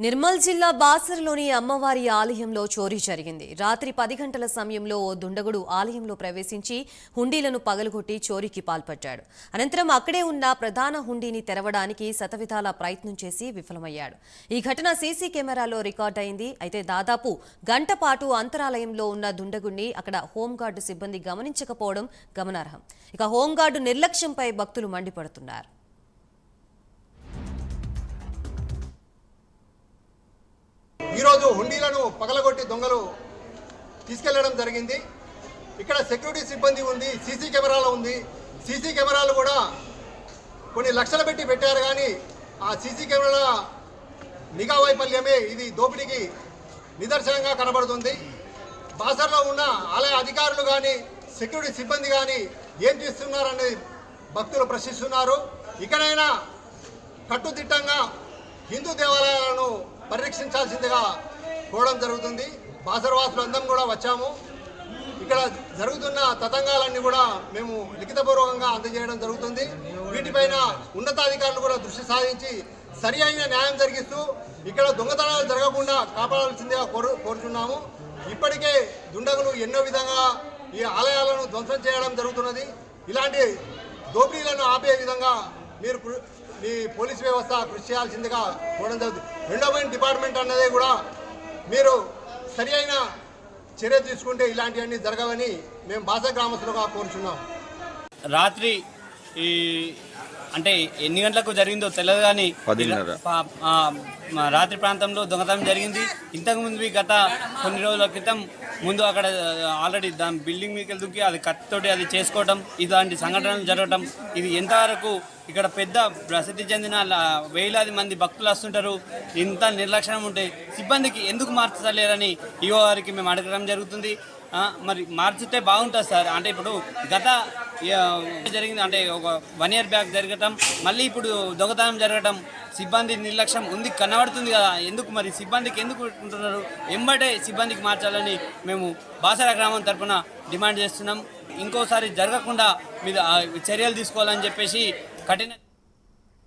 నిర్మల్ జిల్లా బాసర్లోని అమ్మవారి ఆలయంలో చోరీ జరిగింది. రాత్రి 10 గంటల సమయంలో ఓ దుండగుడు ఆలయంలో ప్రవేశించి హుండీలను పగలగొట్టి చోరీకి పాల్పడ్డాడు. అనంతరం అక్కడే ఉన్న ప్రధాన హుండీని తెరవడానికి శతవిధాల ప్రయత్నం చేసి విఫలమయ్యాడు. ఈ ఘటన సీసీ కెమెరాలో రికార్డైంది. అయితే దాదాపు గంట పాటు అంతరాలయంలో ఉన్న దుండగుడిని అక్కడ హోంగార్డు సిబ్బంది గమనించకపోవడం గమనార్హం. ఇక హోంగార్డు నిర్లక్ష్యంపై భక్తులు మండిపడుతున్నారు. ఈరోజు హుండీలను పగలగొట్టి దొంగలు తీసుకెళ్లడం జరిగింది. ఇక్కడ సెక్యూరిటీ సిబ్బంది ఉంది, సీసీ కెమెరాలు ఉంది. సీసీ కెమెరాలు కూడా కొన్ని లక్షలు పెట్టారు, కానీ ఆ సీసీ కెమెరాల నిఘా వైఫల్యమే ఇది దోపిడీకి నిదర్శనంగా కనబడుతుంది. బాసర్లో ఉన్న ఆలయ అధికారులు కానీ సెక్యూరిటీ సిబ్బంది కానీ ఏం చేస్తున్నారని భక్తులు ప్రశ్నిస్తున్నారు. ఇకనైనా కట్టుదిట్టంగా హిందూ దేవాలయాలను పరిరక్షించాల్సిందిగా కోరడం జరుగుతుంది. బాసర్ వాసులు అందరం కూడా వచ్చాము. ఇక్కడ జరుగుతున్న తతంగాలన్నీ కూడా మేము లిఖితపూర్వకంగా అందజేయడం జరుగుతుంది. వీటిపైన ఉన్నతాధికారులు కూడా దృష్టి సాధించి సరి అయిన న్యాయం జరిగిస్తూ ఇక్కడ దొంగతనాలు జరగకుండా కాపాడాల్సిందిగా కోరుచున్నాము. ఇప్పటికే దుండగులు ఎన్నో విధంగా ఈ ఆలయాలను ధ్వంసం చేయడం జరుగుతున్నది. ఇలాంటి దోపిడీలను ఆపే విధంగా మీరు ఈ పోలీస్ వ్యవస్థ కృషి చేయాల్సిందిగా కోరడం జరుగుతుంది. ఎండోమెంట్ డిపార్ట్మెంట్ అన్నదే కూడా మీరు సరి అయిన చర్య తీసుకుంటే ఇలాంటివన్నీ జరగవని మేము బాసర్ గ్రామస్తులుగా కోరుచున్నాం. రాత్రి అంటే ఎన్ని గంటలకు జరిగిందో తెలియదు, కానీ రాత్రి ప్రాంతంలో దొంగతనం జరిగింది. ఇంతకుముందు గత కొన్ని రోజుల క్రితం ముందు అక్కడ ఆల్రెడీ దాని బిల్డింగ్ మీదకి దుక్కి అది కత్తితోటి అది చేసుకోవటం, ఇలాంటి సంఘటనలు జరగటం, ఇది ఎంతవరకు ఇక్కడ పెద్ద ప్రసిద్ధి చెందిన వేలాది మంది భక్తులు వస్తుంటారు. ఇంత నిర్లక్ష్యం ఉంటే సిబ్బందికి ఎందుకు మార్చలేరని ఈవో గారికి మేము అడగడం జరుగుతుంది. మరి మార్చితే బాగుంటుంది సార్. అంటే ఇప్పుడు గత జరిగింది, అంటే ఒక 1 year బ్యాక్ జరగటం, మళ్ళీ ఇప్పుడు దొంగతనం జరగటం, సిబ్బంది నిర్లక్ష్యం ఉంది కనబడుతుంది కదా. ఎందుకు మరి సిబ్బందికి ఎందుకు ఉంటున్నారు? ఎంబటే సిబ్బందికి మార్చాలని మేము బాసర గ్రామం తరఫున డిమాండ్ చేస్తున్నాం. ఇంకోసారి జరగకుండా మీద చర్యలు తీసుకోవాలని చెప్పేసి కఠిన